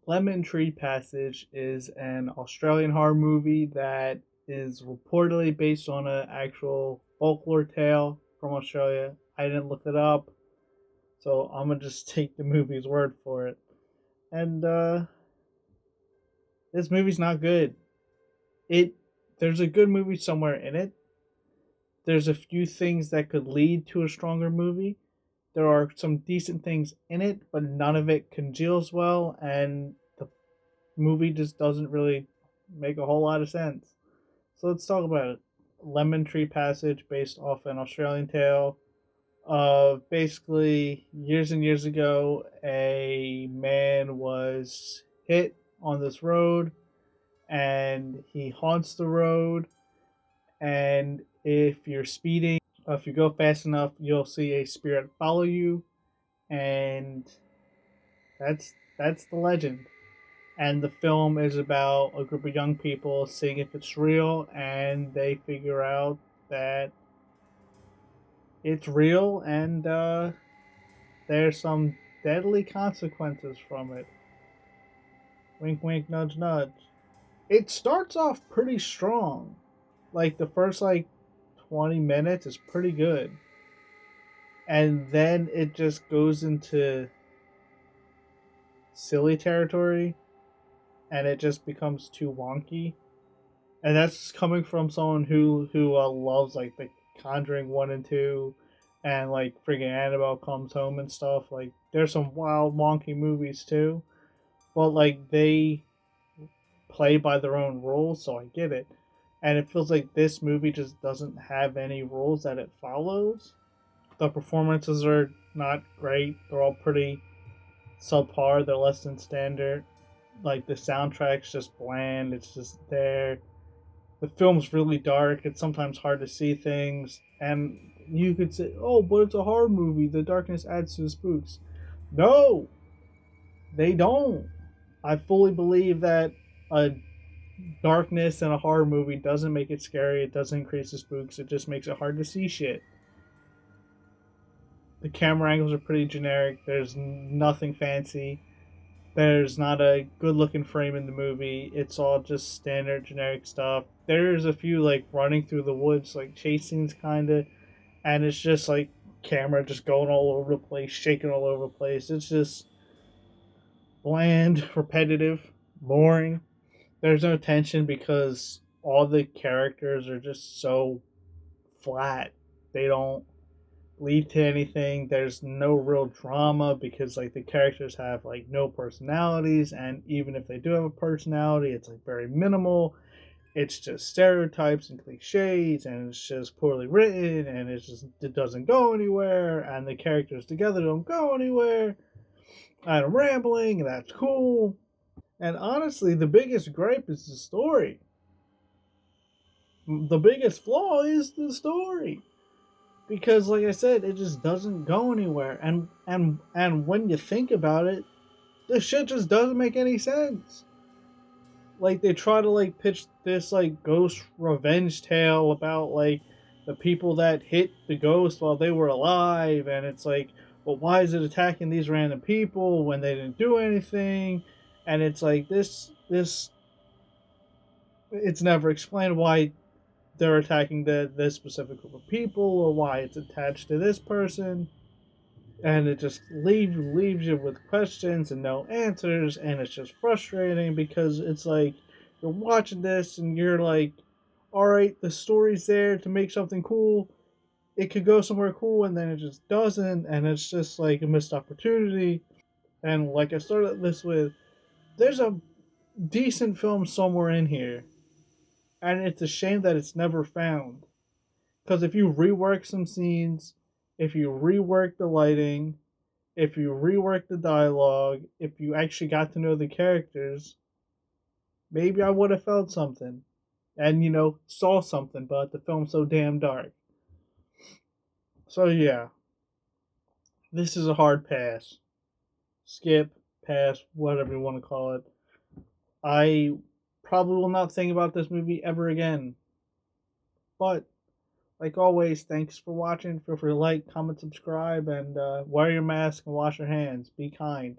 Lemon Tree Passage is an Australian horror movie that is reportedly based on an actual folklore tale from Australia. I didn't look it up, so I'm gonna just take the movie's word for it. And this movie's not good. It There's a good movie somewhere in it. There's a few things that could lead to a stronger movie. There are some decent things in it, but none of it congeals well, and the movie just doesn't really make a whole lot of sense. So let's talk about it. Lemon Tree Passage, based off an Australian tale of basically years and years ago, a man was hit on this road and he haunts the road. And if you're speeding, if you go fast enough, you'll see a spirit follow you, and that's the legend. And the film is about a group of young people seeing if it's real, and they figure out that it's real, and there's some deadly consequences from it. Wink, wink, nudge, nudge. It starts off pretty strong. Like the first 20 minutes is pretty good, and then it just goes into silly territory, and it just becomes too wonky. And that's coming from someone who loves like the Conjuring 1 and 2, and like freaking Annabelle Comes Home and stuff. Like there's some wild wonky movies too, but like they play by their own rules, so I get it. And it feels like this movie just doesn't have any rules that it follows. The performances are not great. They're all pretty subpar. They're less than standard. Like the soundtrack's just bland. It's just there. The film's really dark. It's sometimes hard to see things. And you could say, "Oh, but it's a horror movie. The darkness adds to the spooks." No, they don't. I fully believe that a darkness in a horror movie doesn't make it scary. It doesn't increase the spooks. It just makes it hard to see shit. The camera angles are pretty generic. There's nothing fancy. There's not a good looking frame in the movie. It's all just standard generic stuff. There's a few like running through the woods, like chase scenes, kind of, and it's just like camera just going all over the place, shaking all over the place. It's just bland, repetitive, boring. There's no tension because all the characters are just so flat. They don't lead to anything. There's no real drama because like the characters have like no personalities, and even if they do have a personality, it's like very minimal. It's just stereotypes and cliches, and it's just poorly written, and it doesn't go anywhere, and the characters together don't go anywhere. I'm rambling, and that's cool. And honestly, the biggest gripe is the story. The biggest flaw is the story, because like I said, it just doesn't go anywhere. And when you think about it, this shit just doesn't make any sense. Like they try to like pitch this like ghost revenge tale about like the people that hit the ghost while they were alive, and it's like, well, why is it attacking these random people when they didn't do anything? And it's like this it's never explained why they're attacking this specific group of people or why it's attached to this person, and it just leaves you with questions and no answers, and it's just frustrating because it's like you're watching this and you're like, all right, the story's there to make something cool, it could go somewhere cool, and then it just doesn't, and it's just like a missed opportunity. And like I started this with, there's a decent film somewhere in here, and it's a shame that it's never found. Because if you rework some scenes, if you rework the lighting, if you rework the dialogue, if you actually got to know the characters, maybe I would have felt something and, saw something, but the film's so damn dark. So, yeah, this is a hard pass. Skip, pass, whatever you want to call it. I probably will not think about this movie ever again. But, like always, thanks for watching. Feel free to like, comment, subscribe, and wear your mask and wash your hands. Be kind.